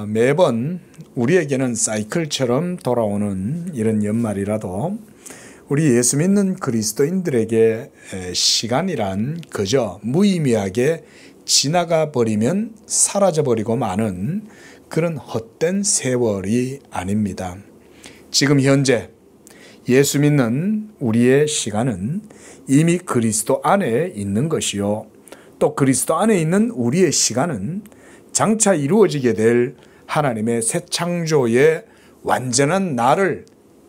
매번 우리에게는 사이클처럼 돌아오는 이런 연말이라도 우리 예수 믿는 그리스도인들에게 시간이란 그저 무의미하게 지나가 버리면 사라져 버리고 마는 그런 헛된 세월이 아닙니다. 지금 현재 예수 믿는 우리의 시간은 이미 그리스도 안에 있는 것이요, 또 그리스도 안에 있는 우리의 시간은 장차 이루어지게 될 하나님의 새 창조의 완전한 나를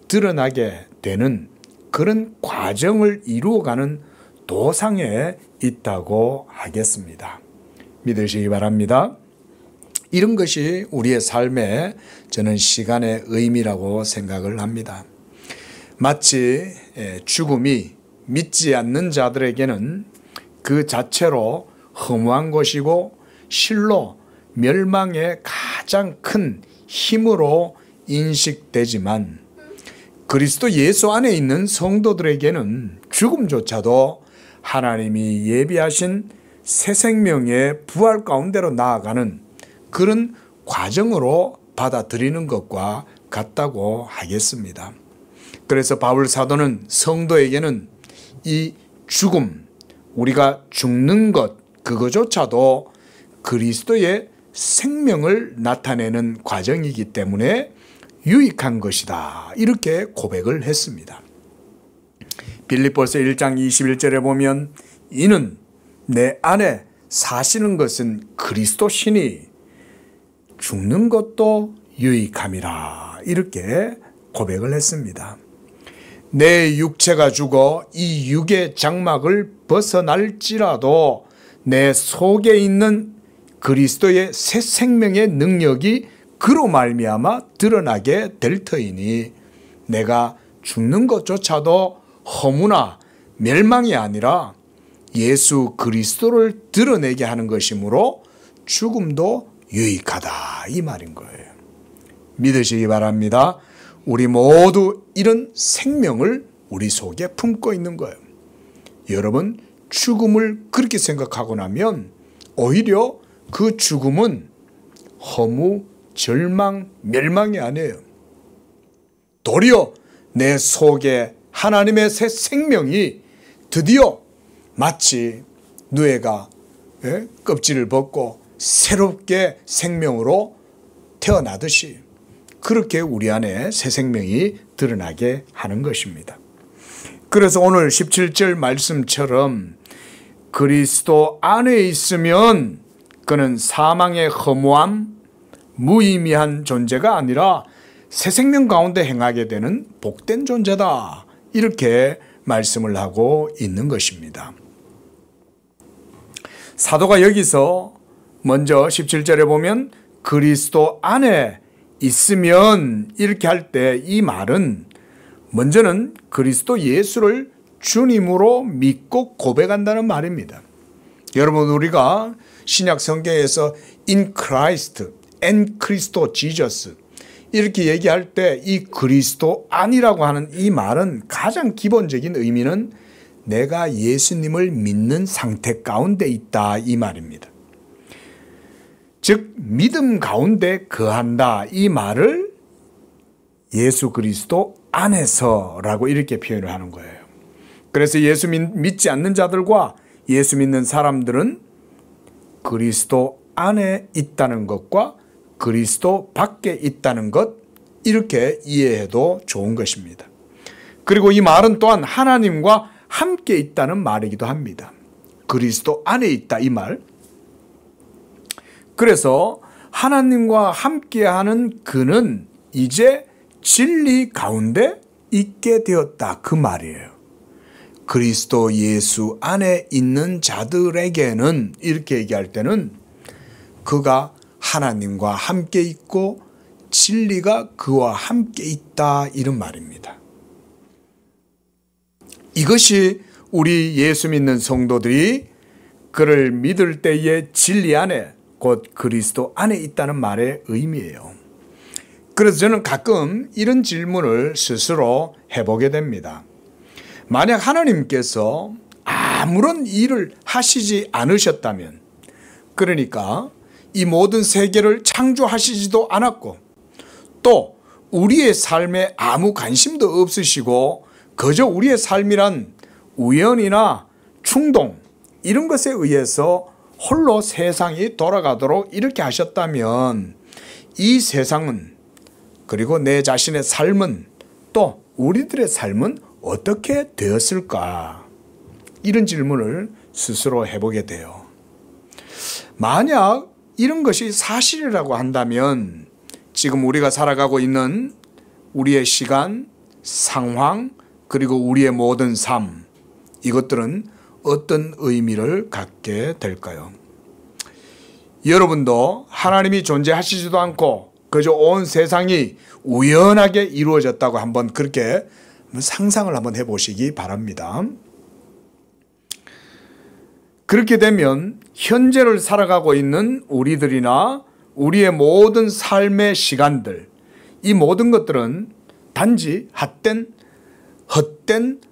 드러나게 되는 그런 과정을 이루어가는 도상에 있다고 하겠습니다. 믿으시기 바랍니다. 이런 것이 우리의 삶에 저는 시간의 의미라고 생각을 합니다. 마치 죽음이 믿지 않는 자들에게는 그 자체로 허무한 것이고 실로 멸망의 가장 큰 힘으로 인식되지만, 그리스도 예수 안에 있는 성도들에게는 죽음조차도 하나님이 예비하신 새 생명의 부활 가운데로 나아가는 그런 과정으로 받아들이는 것과 같다고 하겠습니다. 그래서 바울 사도는 성도에게는 이 죽음, 우리가 죽는 것, 그거조차도 그리스도의 생명을 나타내는 과정이기 때문에 유익한 것이다, 이렇게 고백을 했습니다. 빌립보서 1장 21절에 보면 이는 내 안에 사시는 것은 그리스도시니 죽는 것도 유익함이라, 이렇게 고백을 했습니다. 내 육체가 죽어 이 육의 장막을 벗어날지라도 내 속에 있는 그리스도의 새 생명의 능력이 그로 말미암아 드러나게 될 터이니 내가 죽는 것조차도 허무나 멸망이 아니라 예수 그리스도를 드러내게 하는 것이므로 죽음도 유익하다, 이 말인 거예요. 믿으시기 바랍니다. 우리 모두 이런 생명을 우리 속에 품고 있는 거예요. 여러분, 죽음을 그렇게 생각하고 나면 오히려 그 죽음은 허무, 절망, 멸망이 아니에요. 도리어 내 속에 하나님의 새 생명이 드디어 마치 누에가 껍질을 벗고 새롭게 생명으로 태어나듯이 그렇게 우리 안에 새 생명이 드러나게 하는 것입니다. 그래서 오늘 17절 말씀처럼 그리스도 안에 있으면 그는 사망의 허무함, 무의미한 존재가 아니라 새 생명 가운데 행하게 되는 복된 존재다, 이렇게 말씀을 하고 있는 것입니다. 사도가 여기서 먼저 17절에 보면 그리스도 안에 있으면 이렇게 할 때 이 말은 먼저는 그리스도 예수를 주님으로 믿고 고백한다는 말입니다. 여러분, 우리가 신약 성경에서 in Christ, en Christo Jesus 이렇게 얘기할 때 이 그리스도 안이라고 하는 이 말은 가장 기본적인 의미는 내가 예수님을 믿는 상태 가운데 있다, 이 말입니다. 즉 믿음 가운데 거한다, 이 말을 예수 그리스도 안에서라고 이렇게 표현을 하는 거예요. 그래서 예수 믿지 않는 자들과 예수 믿는 사람들은 그리스도 안에 있다는 것과 그리스도 밖에 있다는 것, 이렇게 이해해도 좋은 것입니다. 그리고 이 말은 또한 하나님과 함께 있다는 말이기도 합니다. 그리스도 안에 있다, 이 말. 그래서 하나님과 함께하는 그는 이제 진리 가운데 있게 되었다, 그 말이에요. 그리스도 예수 안에 있는 자들에게는 이렇게 얘기할 때는 그가 하나님과 함께 있고 진리가 그와 함께 있다, 이런 말입니다. 이것이 우리 예수 믿는 성도들이 그를 믿을 때의 진리 안에, 곧 그리스도 안에 있다는 말의 의미예요. 그래서 저는 가끔 이런 질문을 스스로 해보게 됩니다. 만약 하나님께서 아무런 일을 하시지 않으셨다면, 그러니까 이 모든 세계를 창조하시지도 않았고 또 우리의 삶에 아무 관심도 없으시고 그저 우리의 삶이란 우연이나 충동 이런 것에 의해서 홀로 세상이 돌아가도록 이렇게 하셨다면 이 세상은 그리고 내 자신의 삶은 또 우리들의 삶은 어떻게 되었을까? 이런 질문을 스스로 해보게 돼요. 만약 이런 것이 사실이라고 한다면 지금 우리가 살아가고 있는 우리의 시간, 상황, 그리고 우리의 모든 삶, 이것들은 어떤 의미를 갖게 될까요? 여러분도 하나님이 존재하시지도 않고 그저 온 세상이 우연하게 이루어졌다고 한번 그렇게 상상을 한번 해보시기 바랍니다. 그렇게 되면 현재를 살아가고 있는 우리들이나 우리의 모든 삶의 시간들, 이 모든 것들은 단지 헛된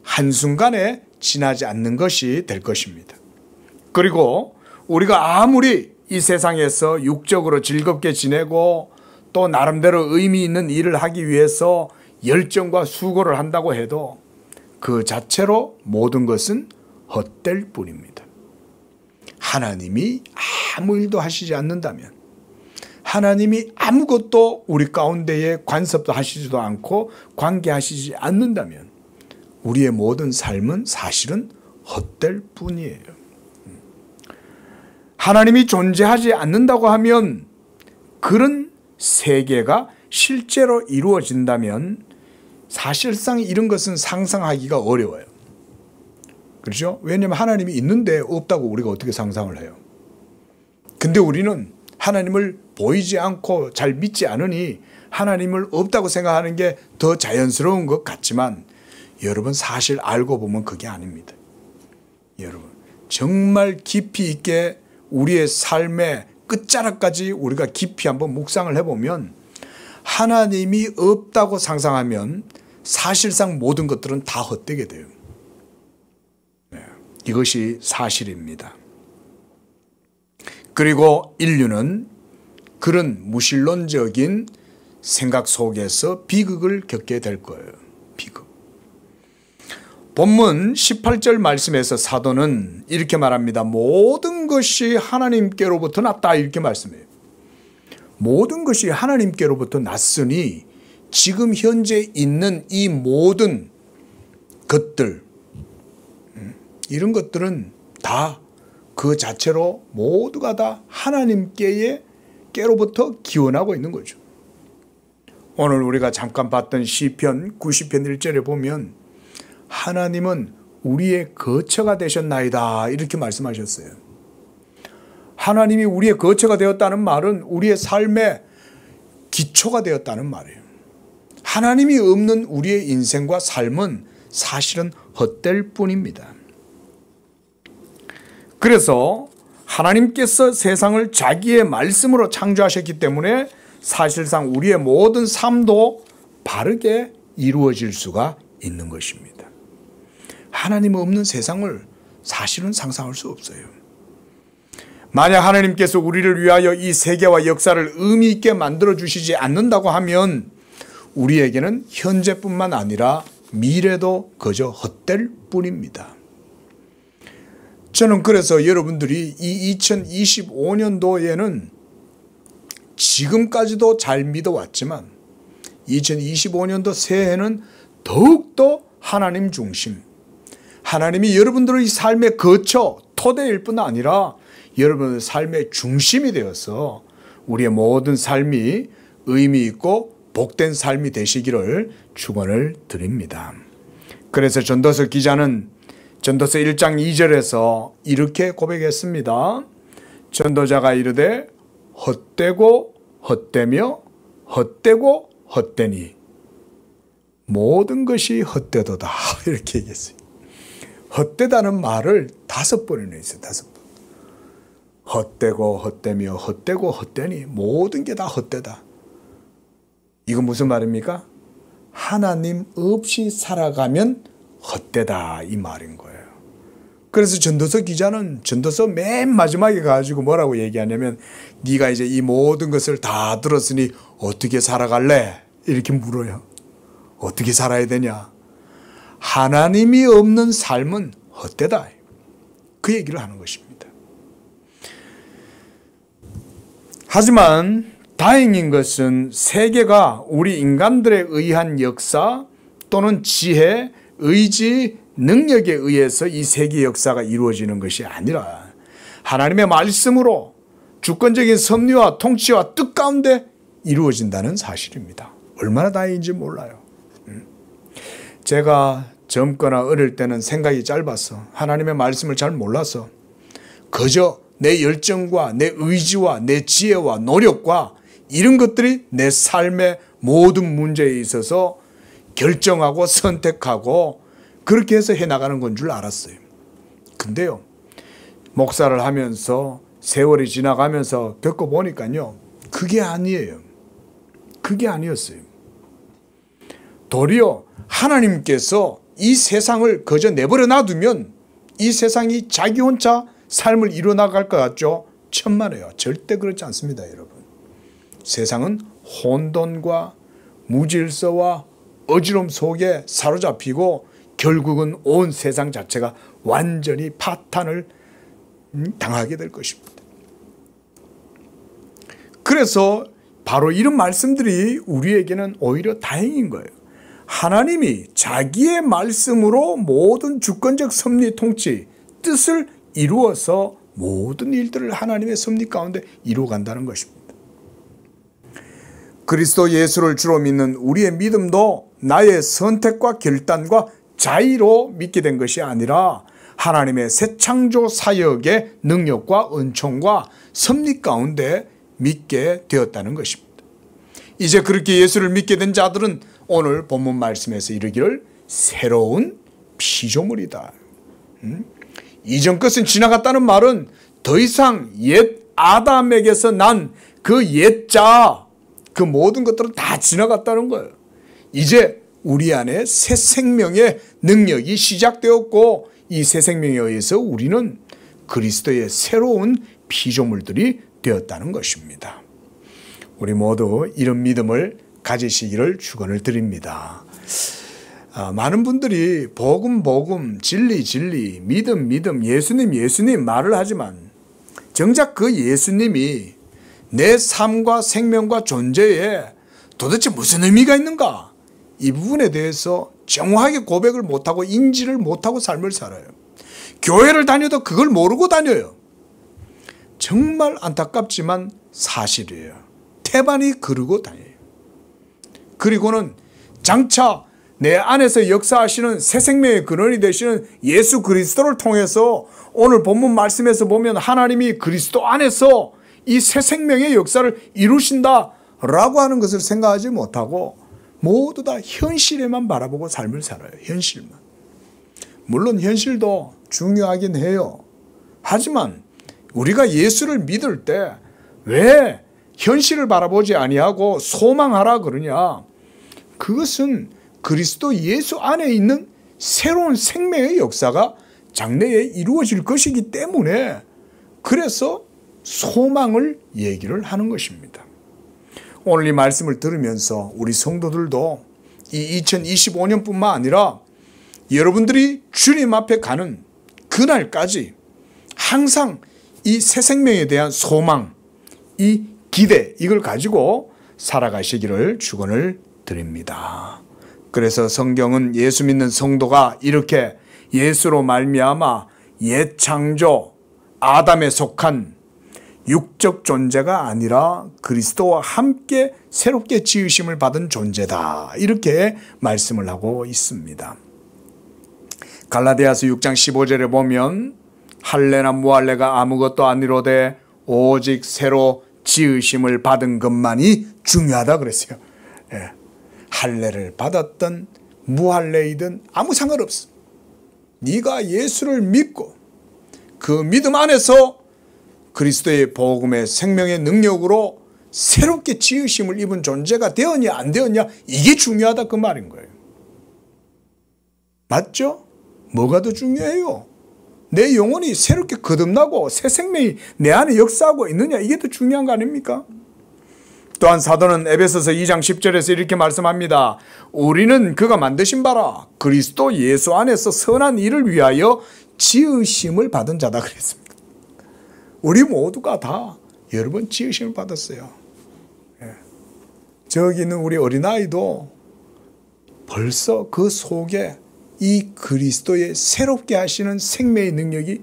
한순간에 지나지 않는 것이 될 것입니다. 그리고 우리가 아무리 이 세상에서 육적으로 즐겁게 지내고 또 나름대로 의미 있는 일을 하기 위해서 열정과 수고를 한다고 해도 그 자체로 모든 것은 헛될 뿐입니다. 하나님이 아무 일도 하시지 않는다면, 하나님이 아무것도 우리 가운데에 간섭도 하시지도 않고 관계하시지 않는다면 우리의 모든 삶은 사실은 헛될 뿐이에요. 하나님이 존재하지 않는다고 하면 그런 세계가 실제로 이루어진다면 사실상 이런 것은 상상하기가 어려워요. 그렇죠? 왜냐하면 하나님이 있는데 없다고 우리가 어떻게 상상을 해요? 근데 우리는 하나님을 보이지 않고 잘 믿지 않으니 하나님을 없다고 생각하는 게 더 자연스러운 것 같지만 여러분 사실 알고 보면 그게 아닙니다. 여러분 정말 깊이 있게 우리의 삶의 끝자락까지 우리가 깊이 한번 묵상을 해보면 하나님이 없다고 상상하면 사실상 모든 것들은 다 헛되게 돼요. 이것이 사실입니다. 그리고 인류는 그런 무신론적인 생각 속에서 비극을 겪게 될 거예요. 비극. 본문 18절 말씀에서 사도는 이렇게 말합니다. 모든 것이 하나님께로부터 났다 이렇게 말씀해요. 모든 것이 하나님께로부터 났으니 지금 현재 있는 이 모든 것들 이런 것들은 다 그 자체로 모두가 다 하나님께로부터 기원하고 있는 거죠. 오늘 우리가 잠깐 봤던 시편 90편 1절에 보면 하나님은 우리의 거처가 되셨나이다 이렇게 말씀하셨어요. 하나님이 우리의 거처가 되었다는 말은 우리의 삶의 기초가 되었다는 말이에요. 하나님이 없는 우리의 인생과 삶은 사실은 헛될 뿐입니다. 그래서 하나님께서 세상을 자기의 말씀으로 창조하셨기 때문에 사실상 우리의 모든 삶도 바르게 이루어질 수가 있는 것입니다. 하나님 없는 세상을 사실은 상상할 수 없어요. 만약 하나님께서 우리를 위하여 이 세계와 역사를 의미 있게 만들어 주시지 않는다고 하면 우리에게는 현재뿐만 아니라 미래도 그저 헛될 뿐입니다. 저는 그래서 여러분들이 이 2025년도에는 지금까지도 잘 믿어왔지만 2025년도 새해는 더욱더 하나님 중심, 하나님이 여러분들의 삶의 거처, 토대일 뿐 아니라 여러분의 삶의 중심이 되어서 우리의 모든 삶이 의미 있고 복된 삶이 되시기를 축원을 드립니다. 그래서 전도서 기자는 전도서 1장 2절에서 이렇게 고백했습니다. 전도자가 이르되 헛되고 헛되며 헛되고 헛되니 모든 것이 헛되도다 이렇게 얘기했어요. 헛되다는 말을 5번이나 했어요. 5번. 헛되고 헛되며 헛되고 헛되니 모든 게 다 헛되다. 이건 무슨 말입니까? 하나님 없이 살아가면 헛되다 이 말인 거예요. 그래서 전도서 기자는 전도서 맨 마지막에 가지고 뭐라고 얘기하냐면 네가 이제 이 모든 것을 다 들었으니 어떻게 살아갈래? 이렇게 물어요. 어떻게 살아야 되냐? 하나님이 없는 삶은 헛되다. 그 얘기를 하는 것입니다. 하지만 다행인 것은 세계가 우리 인간들에 의한 역사 또는 지혜, 의지, 능력에 의해서 이 세계 역사가 이루어지는 것이 아니라 하나님의 말씀으로 주권적인 섭리와 통치와 뜻 가운데 이루어진다는 사실입니다. 얼마나 다행인지 몰라요. 제가 젊거나 어릴 때는 생각이 짧아서 하나님의 말씀을 잘 몰라서 그저 내 열정과 내 의지와 내 지혜와 노력과 이런 것들이 내 삶의 모든 문제에 있어서 결정하고 선택하고 그렇게 해서 해나가는 건 줄 알았어요. 근데요, 목사를 하면서 세월이 지나가면서 겪어보니까요, 그게 아니에요. 그게 아니었어요. 도리어 하나님께서 이 세상을 그저 내버려 놔두면 이 세상이 자기 혼자 삶을 이뤄나갈 것 같죠? 천만에요. 절대 그렇지 않습니다, 여러분. 세상은 혼돈과 무질서와 어지러움 속에 사로잡히고 결국은 온 세상 자체가 완전히 파탄을 당하게 될 것입니다. 그래서 바로 이런 말씀들이 우리에게는 오히려 다행인 거예요. 하나님이 자기의 말씀으로 모든 주권적 섭리 통치, 뜻을 이루어서 모든 일들을 하나님의 섭리 가운데 이루어간다는 것입니다. 그리스도 예수를 주로 믿는 우리의 믿음도 나의 선택과 결단과 자의로 믿게 된 것이 아니라 하나님의 새 창조 사역의 능력과 은총과 섭리 가운데 믿게 되었다는 것입니다. 이제 그렇게 예수를 믿게 된 자들은 오늘 본문 말씀에서 이르기를 새로운 피조물이다. 이전 것은 지나갔다는 말은 더 이상 옛 아담에게서 난 그 옛자, 그 모든 것들은 다 지나갔다는 거예요. 이제 우리 안에 새 생명의 능력이 시작되었고 이 새 생명에 의해서 우리는 그리스도의 새로운 피조물들이 되었다는 것입니다. 우리 모두 이런 믿음을 가지시기를 축원을 드립니다. 많은 분들이 복음, 진리, 믿음, 예수님 말을 하지만 정작 그 예수님이 내 삶과 생명과 존재에 도대체 무슨 의미가 있는가? 이 부분에 대해서 정확하게 고백을 못하고 인지를 못하고 삶을 살아요. 교회를 다녀도 그걸 모르고 다녀요. 정말 안타깝지만 사실이에요. 태반이 그러고 다녀요. 그리고는 장차 내 안에서 역사하시는 새 생명의 근원이 되시는 예수 그리스도를 통해서 오늘 본문 말씀에서 보면 하나님이 그리스도 안에서 이 새 생명의 역사를 이루신다라고 하는 것을 생각하지 못하고 모두 다 현실에만 바라보고 삶을 살아요. 현실만. 물론 현실도 중요하긴 해요. 하지만 우리가 예수를 믿을 때 왜 현실을 바라보지 아니하고 소망하라 그러냐? 그것은 그리스도 예수 안에 있는 새로운 생명의 역사가 장래에 이루어질 것이기 때문에 그래서 소망을 얘기를 하는 것입니다. 오늘 이 말씀을 들으면서 우리 성도들도 이 2025년뿐만 아니라 여러분들이 주님 앞에 가는 그날까지 항상 이 새 생명에 대한 소망, 이 기대, 이걸 가지고 살아가시기를 축원을 드립니다. 그래서 성경은 예수 믿는 성도가 이렇게 예수로 말미암아 옛 창조, 아담에 속한 육적 존재가 아니라 그리스도와 함께 새롭게 지으심을 받은 존재다. 이렇게 말씀을 하고 있습니다. 갈라디아서 6장 15절에 보면 할례나 무할례가 아무것도 아니로되 오직 새로 지으심을 받은 것만이 중요하다 그랬어요. 예. 할례를 받았든 무할례이든 아무 상관없어. 네가 예수를 믿고 그 믿음 안에서 그리스도의 복음의 생명의 능력으로 새롭게 지으심을 입은 존재가 되었냐 안 되었냐 이게 중요하다 그 말인 거예요. 맞죠? 뭐가 더 중요해요? 내 영혼이 새롭게 거듭나고 새 생명이 내 안에 역사하고 있느냐, 이게 더 중요한 거 아닙니까? 또한 사도는 에베소서 2장 10절에서 이렇게 말씀합니다. 우리는 그가 만드신 바라 그리스도 예수 안에서 선한 일을 위하여 지으심을 받은 자다 그랬습니다. 우리 모두가 다 여러 번 지으심을 받았어요. 저기 있는 우리 어린아이도 벌써 그 속에 이 그리스도의 새롭게 하시는 생명의 능력이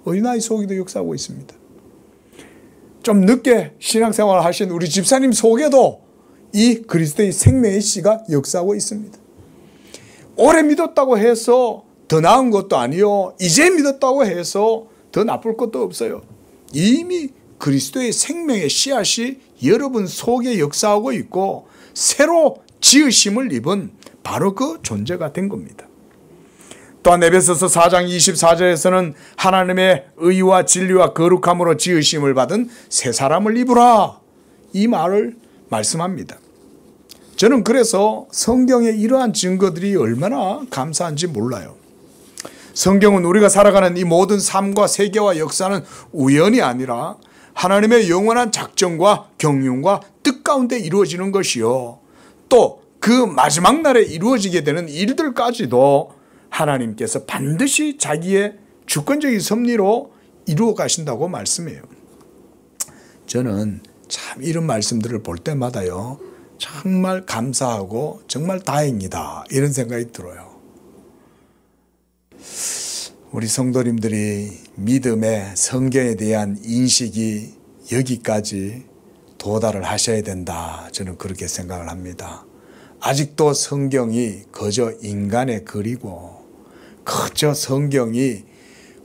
어린아이 속에도 역사하고 있습니다. 좀 늦게 신앙생활을 하신 우리 집사님 속에도 이 그리스도의 생명의 씨가 역사하고 있습니다. 오래 믿었다고 해서 더 나은 것도 아니요, 이제 믿었다고 해서 더 나쁠 것도 없어요. 이미 그리스도의 생명의 씨앗이 여러분 속에 역사하고 있고 새로 지으심을 입은 바로 그 존재가 된 겁니다. 또한 에베소서 4장 24절에서는 하나님의 의와 진리와 거룩함으로 지으심을 받은 새 사람을 입으라, 이 말을 말씀합니다. 저는 그래서 성경의 이러한 증거들이 얼마나 감사한지 몰라요. 성경은 우리가 살아가는 이 모든 삶과 세계와 역사는 우연이 아니라 하나님의 영원한 작정과 경륜과 뜻 가운데 이루어지는 것이요, 또 그 마지막 날에 이루어지게 되는 일들까지도 하나님께서 반드시 자기의 주권적인 섭리로 이루어 가신다고 말씀해요. 저는 참 이런 말씀들을 볼 때마다요, 정말 감사하고 정말 다행이다, 이런 생각이 들어요. 우리 성도님들이 믿음의 성경에 대한 인식이 여기까지 도달을 하셔야 된다, 저는 그렇게 생각을 합니다. 아직도 성경이 그저 인간의 글이고 그저 성경이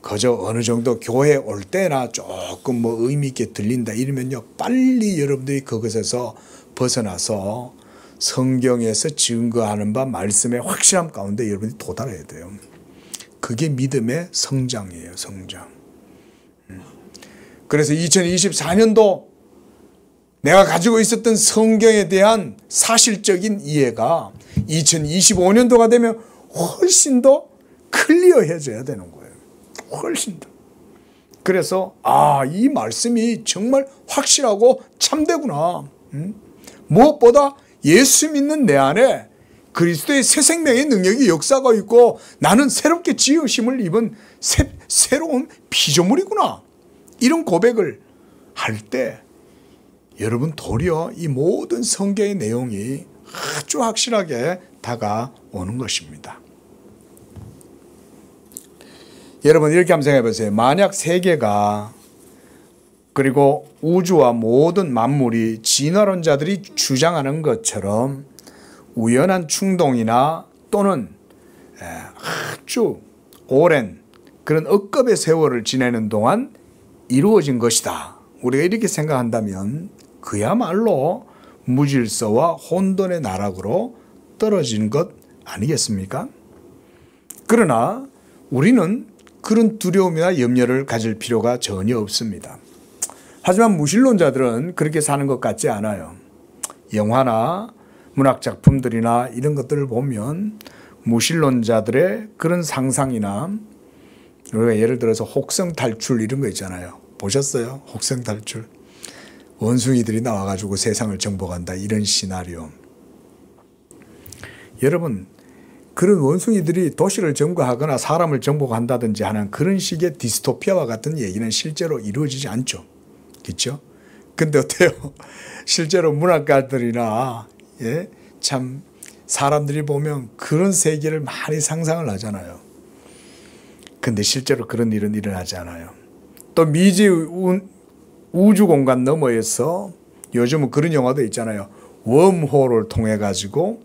그저 어느 정도 교회에 올 때나 조금 의미 있게 들린다 이러면요, 빨리 여러분들이 그것에서 벗어나서 성경에서 증거하는 바 말씀의 확실함 가운데 여러분이 도달해야 돼요. 그게 믿음의 성장이에요, 성장. 그래서 2024년도 내가 가지고 있었던 성경에 대한 사실적인 이해가 2025년도가 되면 훨씬 더 클리어해져야 되는 거예요. 훨씬 더. 그래서 이 말씀이 정말 확실하고 참되구나. 무엇보다 예수 믿는 내 안에 그리스도의 새 생명의 능력이 역사가 있고 나는 새롭게 지으심을 입은 새로운 피조물이구나. 이런 고백을 할 때 여러분 도리어 이 모든 성경의 내용이 아주 확실하게 다가오는 것입니다. 여러분 이렇게 한번 생각해 보세요. 만약 세계가 그리고 우주와 모든 만물이 진화론자들이 주장하는 것처럼 우연한 충동이나 또는 아주 오랜 그런 억겁의 세월을 지내는 동안 이루어진 것이다, 우리가 이렇게 생각한다면 그야말로 무질서와 혼돈의 나락으로 떨어지는 것 아니겠습니까? 그러나 우리는 그런 두려움이나 염려를 가질 필요가 전혀 없습니다. 하지만 무신론자들은 그렇게 사는 것 같지 않아요. 영화나 문학작품들이나 이런 것들을 보면 무신론자들의 그런 상상이나, 우리가 예를 들어서 혹성 탈출 이런 거 있잖아요. 보셨어요? 혹성 탈출. 원숭이들이 나와가지고 세상을 정복한다, 이런 시나리오. 여러분, 그런 원숭이들이 도시를 점거하거나 사람을 정복한다든지 하는 그런 식의 디스토피아와 같은 얘기는 실제로 이루어지지 않죠. 그렇죠? 근데 어때요? 실제로 문학가들이나 참 사람들이 보면 그런 세계를 많이 상상을 하잖아요. 근데 실제로 그런 일은 일어나지 않아요. 또 미지 우주 공간 너머에서 요즘은 그런 영화도 있잖아요. 웜홀을 통해 가지고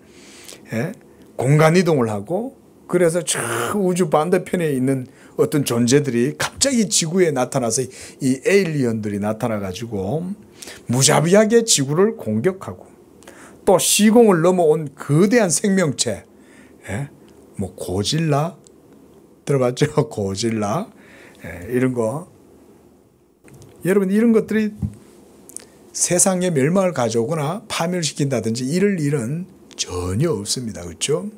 공간 이동을 하고, 그래서 저 우주 반대편에 있는 어떤 존재들이 갑자기 지구에 나타나서 이 에일리언들이 나타나 가지고 무자비하게 지구를 공격하고, 또 시공을 넘어온 거대한 생명체, 뭐 고질라 들어봤죠? 고질라 이런 거. 여러분 이런 것들이 세상의 멸망을 가져오거나 파멸시킨다든지 이럴 일은 전혀 없습니다. 그렇죠?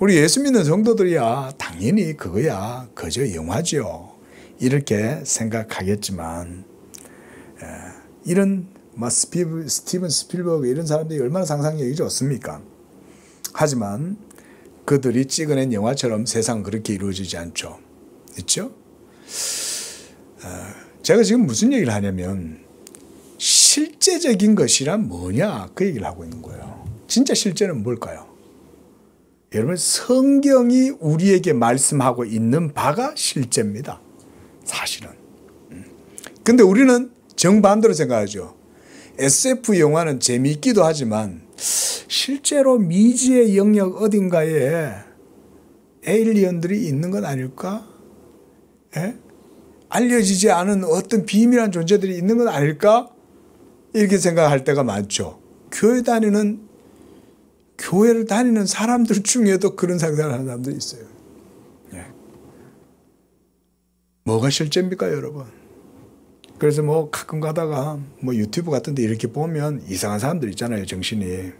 우리 예수 믿는 성도들이야 당연히 그거야 그저 영화죠. 이렇게 생각하겠지만 이런 스티븐 스필버그 이런 사람들이 얼마나 상상력이 좋습니까? 하지만 그들이 찍어낸 영화처럼 세상은 그렇게 이루어지지 않죠. 그렇죠? 제가 지금 무슨 얘기를 하냐면 실제적인 것이란 뭐냐 그 얘기를 하고 있는 거예요. 진짜 실제는 뭘까요? 여러분 성경이 우리에게 말씀하고 있는 바가 실제입니다. 사실은. 근데 우리는 정반대로 생각하죠. SF 영화는 재미있기도 하지만 실제로 미지의 영역 어딘가에 에일리언들이 있는 건 아닐까? 에? 알려지지 않은 어떤 비밀한 존재들이 있는 건 아닐까? 이렇게 생각할 때가 많죠. 교회를 다니는 사람들 중에도 그런 상상을 하는 사람들이 있어요. 예. 뭐가 실제입니까, 여러분? 그래서 가끔 가다가 유튜브 같은 데 이렇게 보면 이상한 사람들 있잖아요, 정신이.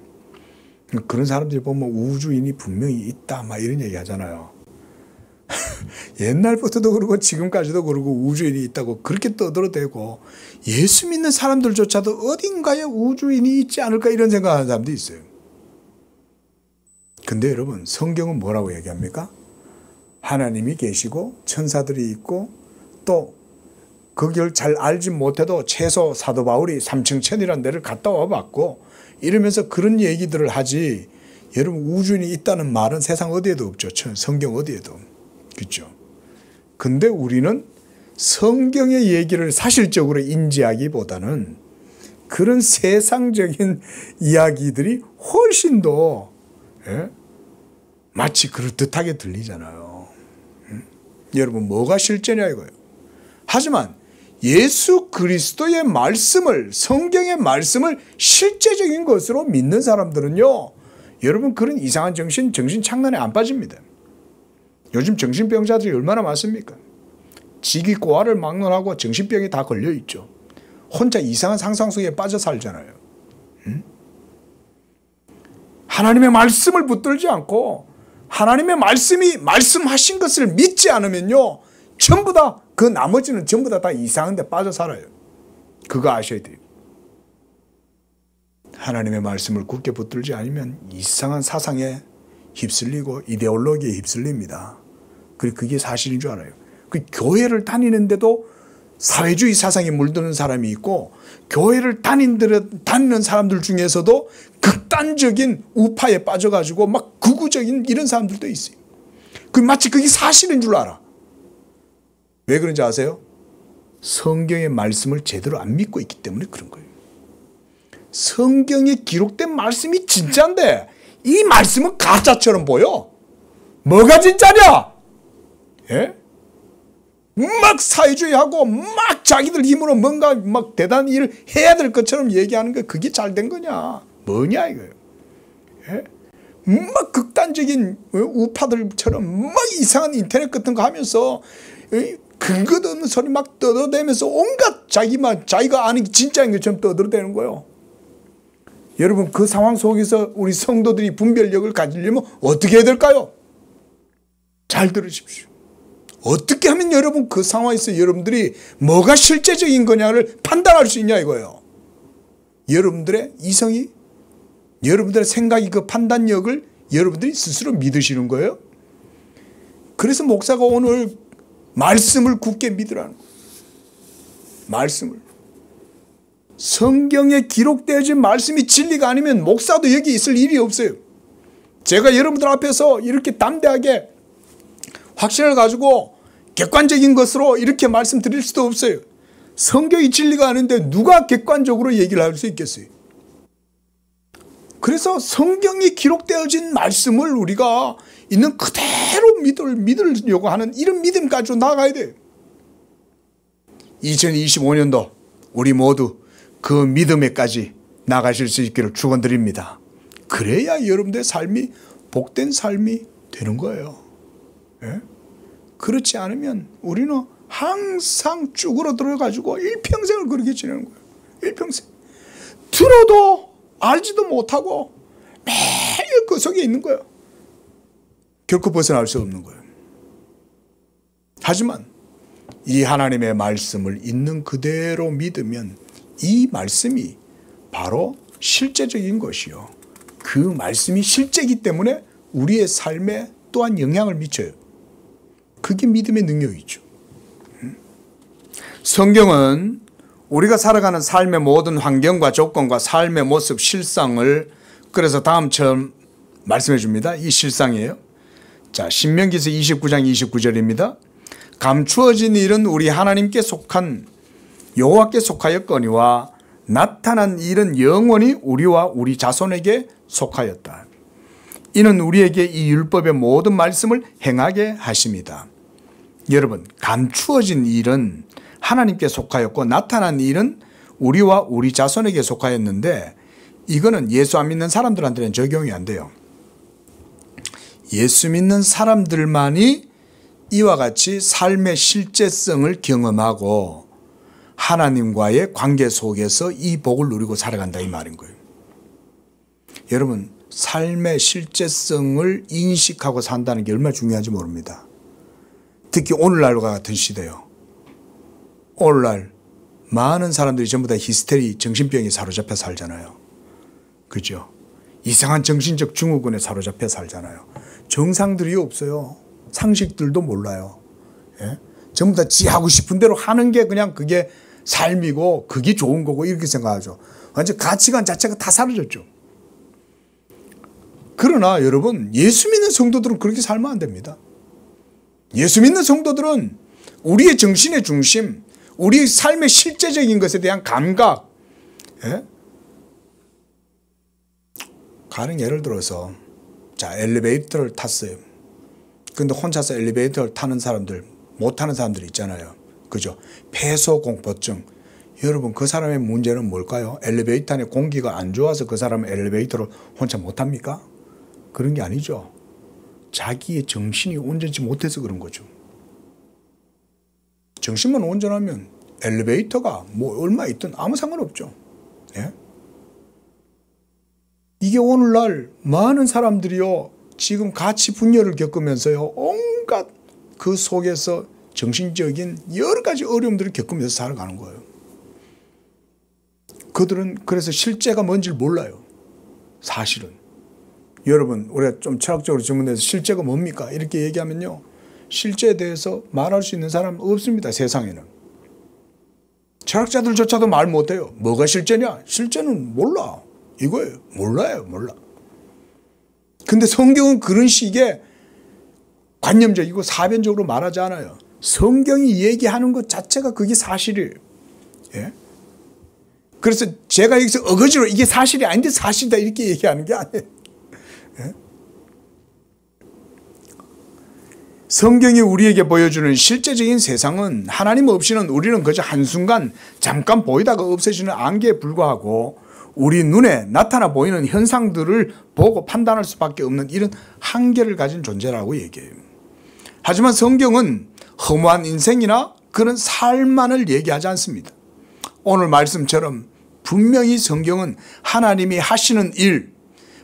그런 사람들이 보면 우주인이 분명히 있다, 이런 얘기 하잖아요. 옛날부터도 그러고 지금까지도 그러고 우주인이 있다고 그렇게 떠들어대고 예수 믿는 사람들조차도 어딘가에 우주인이 있지 않을까 이런 생각하는 사람도 있어요. 근데 여러분 성경은 뭐라고 얘기합니까? 하나님이 계시고 천사들이 있고 또 그걸 잘 알지 못해도 최소 사도 바울이 삼층천이라는 데를 갔다 와봤고 이러면서 그런 얘기들을 하지. 여러분 우주인이 있다는 말은 세상 어디에도 없죠. 성경 어디에도. 그렇죠. 근데 우리는 성경의 얘기를 사실적으로 인지하기보다는 그런 세상적인 이야기들이 훨씬 더 마치 그럴듯하게 들리잖아요. 여러분 뭐가 실제냐 이거예요. 하지만 예수 그리스도의 말씀을 성경의 말씀을 실제적인 것으로 믿는 사람들은요. 여러분 그런 이상한 정신 착란에 안 빠집니다. 요즘 정신병자들이 얼마나 많습니까? 지기고화를 막론하고 정신병이 다 걸려있죠. 혼자 이상한 상상 속에 빠져 살잖아요. 하나님의 말씀을 붙들지 않고 하나님의 말씀이 말씀하신 것을 믿지 않으면요. 전부 다 그 나머지는 전부 다 이상한 데 빠져 살아요. 그거 아셔야 돼요. 하나님의 말씀을 굳게 붙들지 않으면 이상한 사상에 휩쓸리고 이데올로기에 휩쓸립니다. 그리고 그게 사실인 줄 알아요. 그 교회를 다니는데도 사회주의 사상에 물드는 사람이 있고 교회를 다니는 사람들 중에서도 극단적인 우파에 빠져가지고 막 극우적인 이런 사람들도 있어요. 마치 그게 사실인 줄 알아. 왜 그런지 아세요? 성경의 말씀을 제대로 안 믿고 있기 때문에 그런 거예요. 성경에 기록된 말씀이 진짜인데 이 말씀은 가짜처럼 보여. 뭐가 진짜냐? 예? 막 사회주의하고 막 자기들 힘으로 뭔가 막 대단한 일을 해야 될 것처럼 얘기하는 게 그게 잘 된 거냐? 뭐냐 이거예요. 예? 막 극단적인 우파들처럼 막 이상한 인터넷 같은 거 하면서 근거도 없는 소리 막 떠들어대면서 온갖 자기가 아는 게 진짜인 것처럼 떠들어대는 거예요. 여러분 그 상황 속에서 우리 성도들이 분별력을 가지려면 어떻게 해야 될까요? 잘 들으십시오. 어떻게 하면 여러분 그 상황에서 여러분들이 뭐가 실제적인 거냐를 판단할 수 있냐 이거예요. 여러분들의 이성이 여러분들의 생각이 그 판단력을 여러분들이 스스로 믿으시는 거예요. 그래서 목사가 오늘 말씀을 굳게 믿으라는 거예요. 말씀을. 성경에 기록되어진 말씀이 진리가 아니면 목사도 여기 있을 일이 없어요. 제가 여러분들 앞에서 이렇게 담대하게 확신을 가지고 객관적인 것으로 이렇게 말씀드릴 수도 없어요. 성경이 진리가 아닌데 누가 객관적으로 얘기를 할 수 있겠어요. 그래서 성경이 기록되어진 말씀을 우리가 있는 그대로 믿으려고 하는 이런 믿음 가지고 나가야 돼요. 2025년도 우리 모두 그 믿음에까지 나가실 수 있기를 축원드립니다. 그래야 여러분들의 삶이 복된 삶이 되는 거예요. 예? 그렇지 않으면 우리는 항상 쭈그러 들어가지고 일평생을 그렇게 지내는 거예요. 일평생. 들어도 알지도 못하고 매일 그 속에 있는 거예요. 결코 벗어날 수 없는 거예요. 하지만 이 하나님의 말씀을 있는 그대로 믿으면 이 말씀이 바로 실제적인 것이요. 그 말씀이 실제이기 때문에 우리의 삶에 또한 영향을 미쳐요. 그게 믿음의 능력이죠. 성경은 우리가 살아가는 삶의 모든 환경과 조건과 삶의 모습, 실상을 그래서 다음처럼 말씀해 줍니다. 이 실상이에요. 자, 신명기서 29장 29절입니다. 감추어진 일은 우리 하나님께 속한 여호와께 속하였거니와 나타난 일은 영원히 우리와 우리 자손에게 속하였다. 이는 우리에게 이 율법의 모든 말씀을 행하게 하십니다. 여러분, 감추어진 일은 하나님께 속하였고 나타난 일은 우리와 우리 자손에게 속하였는데 이거는 예수 안 믿는 사람들한테는 적용이 안 돼요. 예수 믿는 사람들만이 이와 같이 삶의 실제성을 경험하고 하나님과의 관계 속에서 이 복을 누리고 살아간다 이 말인 거예요. 여러분, 삶의 실제성을 인식하고 산다는 게 얼마나 중요한지 모릅니다. 특히 오늘날과 같은 시대요. 오늘날 많은 사람들이 전부 다 히스테리, 정신병에 사로잡혀 살잖아요. 그죠? 이상한 정신적 증후군에 사로잡혀 살잖아요. 정상들이 없어요. 상식들도 몰라요. 예? 전부 다 지 하고 싶은 대로 하는 게 그냥 그게 삶이고 그게 좋은 거고 이렇게 생각하죠. 완전 가치관 자체가 다 사라졌죠. 그러나 여러분, 예수 믿는 성도들은 그렇게 살면 안 됩니다. 예수 믿는 성도들은 우리의 정신의 중심, 우리의 삶의 실제적인 것에 대한 감각, 예? 가령 예를 들어서 자, 엘리베이터를 탔어요. 근데 혼자서 엘리베이터를 타는 사람들, 못 타는 사람들 있잖아요. 그죠? 폐소공포증. 여러분, 그 사람의 문제는 뭘까요? 엘리베이터 안에 공기가 안 좋아서 그 사람은 엘리베이터를 혼자 못 탑니까? 그런 게 아니죠. 자기의 정신이 온전치 못해서 그런 거죠. 정신만 온전하면 엘리베이터가 뭐 얼마 있든 아무 상관없죠. 예? 이게 오늘날 많은 사람들이요, 지금 가치 분열을 겪으면서요, 온갖 그 속에서 정신적인 여러 가지 어려움들을 겪으면서 살아가는 거예요. 그들은 그래서 실제가 뭔지를 몰라요. 사실은. 여러분, 우리가 좀 철학적으로 질문해서 실제가 뭡니까? 이렇게 얘기하면요, 실제에 대해서 말할 수 있는 사람은 없습니다. 세상에는. 철학자들조차도 말 못해요. 뭐가 실제냐? 실제는 몰라. 이거예요. 몰라요. 몰라. 근데 성경은 그런 식의 관념적이고 사변적으로 말하지 않아요. 성경이 얘기하는 것 자체가 그게 사실이에요. 예? 그래서 제가 여기서 어거지로 이게 사실이 아닌데 사실이다 이렇게 얘기하는 게 아니에요. 예? 성경이 우리에게 보여주는 실제적인 세상은 하나님 없이는 우리는 그저 한순간 잠깐 보이다가 없어지는 안개에 불과하고 우리 눈에 나타나 보이는 현상들을 보고 판단할 수밖에 없는 이런 한계를 가진 존재라고 얘기해요. 하지만 성경은 허무한 인생이나 그런 삶만을 얘기하지 않습니다. 오늘 말씀처럼 분명히 성경은 하나님이 하시는 일,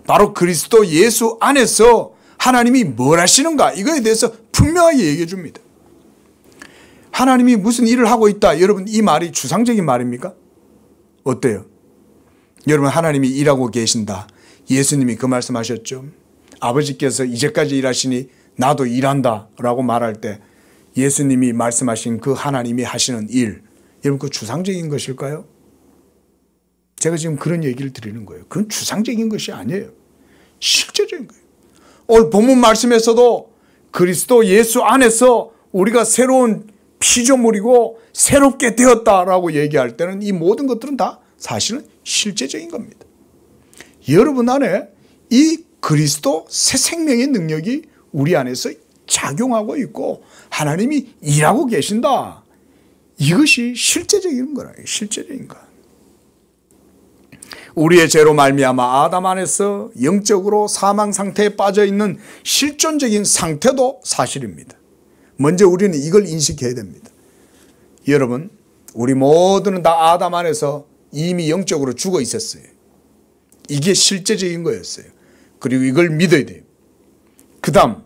바로 그리스도 예수 안에서 하나님이 뭘 하시는가 이거에 대해서 분명하게 얘기해 줍니다. 하나님이 무슨 일을 하고 있다. 여러분, 이 말이 추상적인 말입니까? 어때요? 여러분, 하나님이 일하고 계신다. 예수님이 그 말씀하셨죠. 아버지께서 이제까지 일하시니 나도 일한다 라고 말할 때 예수님이 말씀하신 그 하나님이 하시는 일, 여러분 그 추상적인 것일까요? 제가 지금 그런 얘기를 드리는 거예요. 그건 추상적인 것이 아니에요. 실제적인 거예요. 오늘 본문 말씀에서도 그리스도 예수 안에서 우리가 새로운 피조물이고 새롭게 되었다라고 얘기할 때는 이 모든 것들은 다 사실은 실제적인 겁니다. 여러분 안에 이 그리스도 새 생명의 능력이 우리 안에서 작용하고 있고 하나님이 일하고 계신다. 이것이 실제적인 거라요. 실제적인 거. 우리의 죄로 말미암아 아담 안에서 영적으로 사망 상태에 빠져 있는 실존적인 상태도 사실입니다. 먼저 우리는 이걸 인식해야 됩니다. 여러분, 우리 모두는 다 아담 안에서 이미 영적으로 죽어 있었어요. 이게 실제적인 거였어요. 그리고 이걸 믿어야 돼요. 그 다음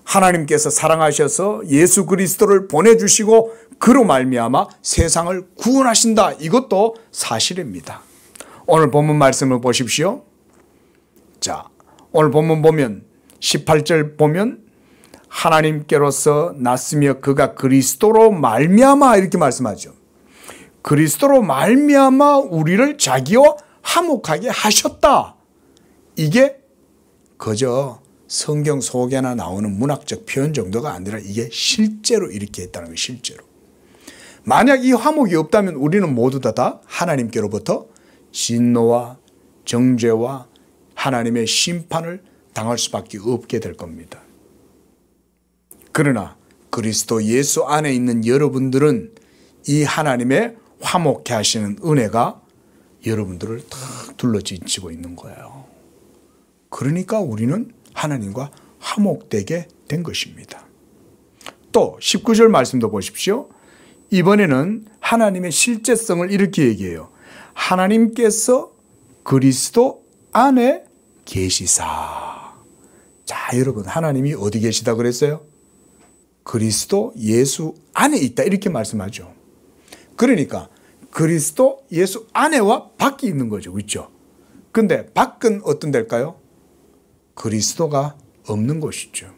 하나님께서 사랑하셔서 예수 그리스도를 보내주시고 그로 말미암아 세상을 구원하신다. 이것도 사실입니다. 오늘 본문 말씀을 보십시오. 자, 오늘 본문 보면 18절 보면 하나님께로서 났으며 그가 그리스도로 말미암아 이렇게 말씀하죠. 그리스도로 말미암아 우리를 자기와 화목하게 하셨다. 이게 그저 성경 속에나 나오는 문학적 표현 정도가 아니라 이게 실제로 이렇게 했다는 거예요. 실제로. 만약 이 화목이 없다면 우리는 모두 다 하나님께로부터 진노와 정죄와 하나님의 심판을 당할 수밖에 없게 될 겁니다. 그러나 그리스도 예수 안에 있는 여러분들은 이 하나님의 화목케 하시는 은혜가 여러분들을 다 둘러지치고 있는 거예요. 그러니까 우리는 하나님과 화목되게 된 것입니다. 또 19절 말씀도 보십시오. 이번에는 하나님의 실제성을 이렇게 얘기해요. 하나님께서 그리스도 안에 계시사. 자, 여러분, 하나님이 어디 계시다 그랬어요? 그리스도 예수 안에 있다 이렇게 말씀하죠. 그러니까 그리스도 예수 안에와 밖이 있는 거죠. 그렇죠? 근데 밖은 어떤 데일까요? 그리스도가 없는 곳이죠.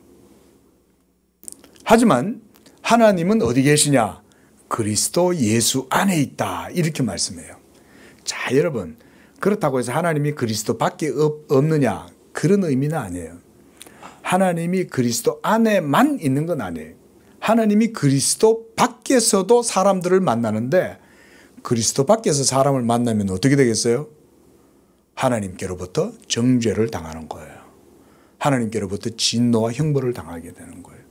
하지만 하나님은 어디 계시냐? 그리스도 예수 안에 있다 이렇게 말씀해요. 자, 여러분, 그렇다고 해서 하나님이 그리스도 밖에 없느냐? 그런 의미는 아니에요. 하나님이 그리스도 안에만 있는 건 아니에요. 하나님이 그리스도 밖에서도 사람들을 만나는데 그리스도 밖에서 사람을 만나면 어떻게 되겠어요? 하나님께로부터 정죄를 당하는 거예요. 하나님께로부터 진노와 형벌을 당하게 되는 거예요.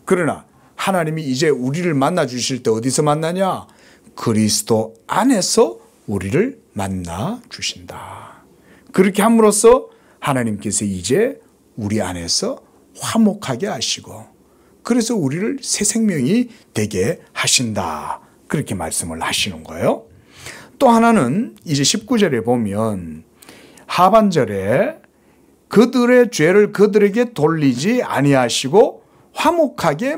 그러나 하나님이 이제 우리를 만나 주실 때 어디서 만나냐? 그리스도 안에서 우리를 만나 주신다. 그렇게 함으로써 하나님께서 이제 우리 안에서 화목하게 하시고 그래서 우리를 새 생명이 되게 하신다. 그렇게 말씀을 하시는 거예요. 또 하나는 이제 19절에 보면 하반절에 그들의 죄를 그들에게 돌리지 아니하시고 화목하게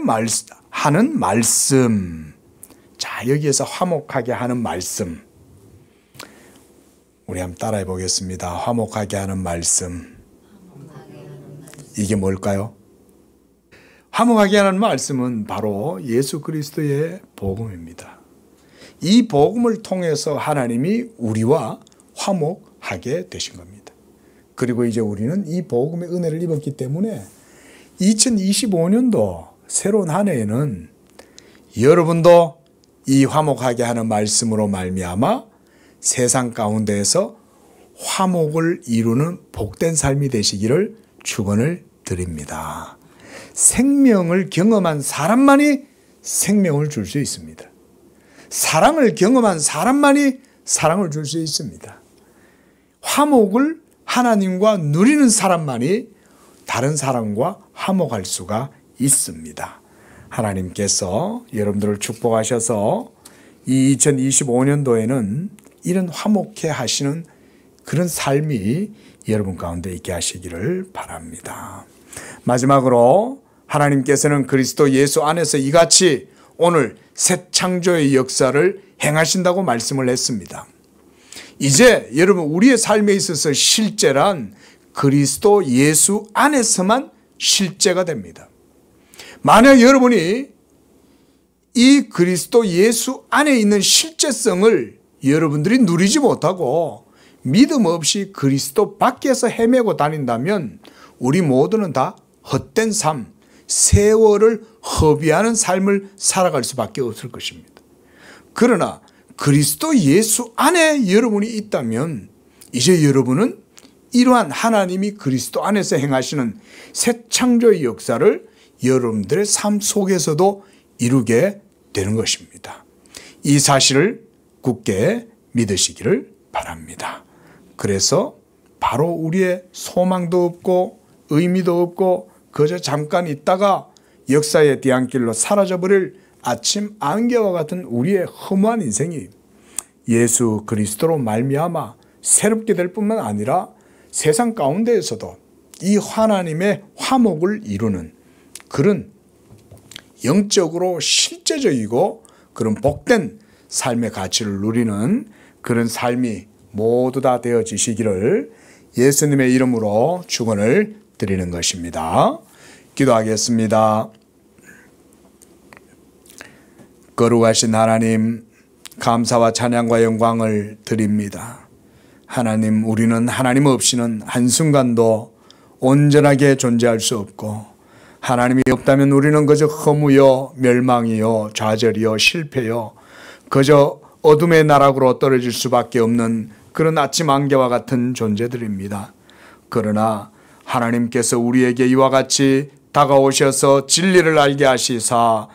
하는 말씀. 자, 여기에서 화목하게 하는 말씀. 우리 한번 따라해 보겠습니다. 화목하게 하는 말씀. 이게 뭘까요? 화목하게 하는 말씀은 바로 예수 그리스도의 복음입니다. 이 복음을 통해서 하나님이 우리와 화목하게 되신 겁니다. 그리고 이제 우리는 이 복음의 은혜를 입었기 때문에 2025년도 새로운 한 해에는 여러분도 이 화목하게 하는 말씀으로 말미암아 세상 가운데에서 화목을 이루는 복된 삶이 되시기를 축원을 드립니다. 생명을 경험한 사람만이 생명을 줄 수 있습니다. 사랑을 경험한 사람만이 사랑을 줄 수 있습니다. 화목을 하나님과 누리는 사람만이 다른 사람과 화목할 수가 있습니다. 하나님께서 여러분들을 축복하셔서 이 2025년도에는 이런 화목해 하시는 그런 삶이 여러분 가운데 있게 하시기를 바랍니다. 마지막으로 하나님께서는 그리스도 예수 안에서 이같이 오늘 새 창조의 역사를 행하신다고 말씀을 했습니다. 이제 여러분 우리의 삶에 있어서 실제란 그리스도 예수 안에서만 실제가 됩니다. 만약 여러분이 이 그리스도 예수 안에 있는 실제성을 여러분들이 누리지 못하고 믿음 없이 그리스도 밖에서 헤매고 다닌다면 우리 모두는 다 헛된 삶, 세월을 허비하는 삶을 살아갈 수밖에 없을 것입니다. 그러나 그리스도 예수 안에 여러분이 있다면 이제 여러분은 이러한 하나님이 그리스도 안에서 행하시는 새 창조의 역사를 여러분들의 삶 속에서도 이루게 되는 것입니다. 이 사실을 굳게 믿으시기를 바랍니다. 그래서 바로 우리의 소망도 없고 의미도 없고 그저 잠깐 있다가 역사의 뒤안길로 사라져버릴 아침 안개와 같은 우리의 허무한 인생이 예수 그리스도로 말미암아 새롭게 될 뿐만 아니라 세상 가운데에서도 이 하나님의 화목을 이루는 그런 영적으로 실제적이고 그런 복된 삶의 가치를 누리는 그런 삶이 모두 다 되어지시기를 예수님의 이름으로 축원을 드리는 것입니다. 기도하겠습니다. 거룩하신 하나님, 감사와 찬양과 영광을 드립니다. 하나님, 우리는 하나님 없이는 한순간도 온전하게 존재할 수 없고, 하나님이 없다면 우리는 그저 허무요, 멸망이요, 좌절이요, 실패요, 그저 어둠의 나락으로 떨어질 수밖에 없는 그런 아침 안개와 같은 존재들입니다. 그러나 하나님께서 우리에게 이와 같이 다가오셔서 진리를 알게 하시사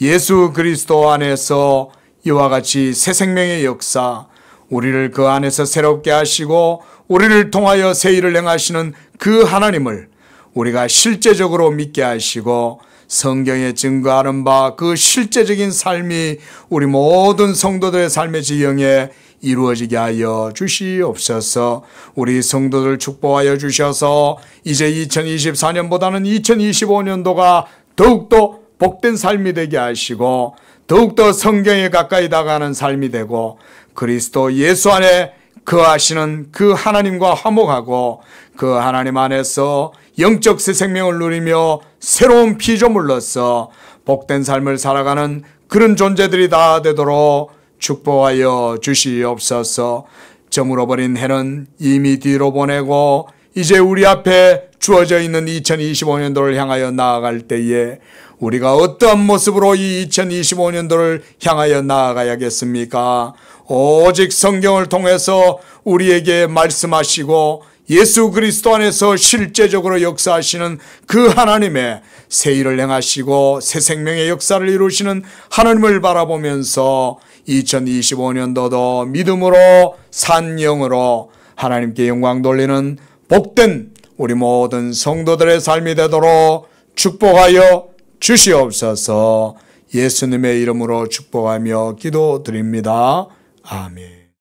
예수 그리스도 안에서 이와 같이 새 생명의 역사, 우리를 그 안에서 새롭게 하시고 우리를 통하여 새 일을 행하시는 그 하나님을 우리가 실제적으로 믿게 하시고 성경에 증거하는 바 그 실제적인 삶이 우리 모든 성도들의 삶의 지경에 이루어지게 하여 주시옵소서. 우리 성도들 축복하여 주셔서 이제 2024년보다는 2025년도가 더욱더 복된 삶이 되게 하시고 더욱더 성경에 가까이 다가가는 삶이 되고 그리스도 예수 안에 거하시는 그 하나님과 화목하고 그 하나님 안에서 영적 새 생명을 누리며 새로운 피조물로서 복된 삶을 살아가는 그런 존재들이 다 되도록 축복하여 주시옵소서. 저물어버린 해는 이미 뒤로 보내고 이제 우리 앞에 주어져 있는 2025년도를 향하여 나아갈 때에 우리가 어떠한 모습으로 이 2025년도를 향하여 나아가야겠습니까? 오직 성경을 통해서 우리에게 말씀하시고 예수 그리스도 안에서 실제적으로 역사하시는 그 하나님의 새 일을 행하시고 새 생명의 역사를 이루시는 하나님을 바라보면서 2025년도도 믿음으로 산 영으로 하나님께 영광 돌리는 복된 우리 모든 성도들의 삶이 되도록 축복하여 주시옵소서. 예수님의 이름으로 축복하며 기도드립니다. 아멘.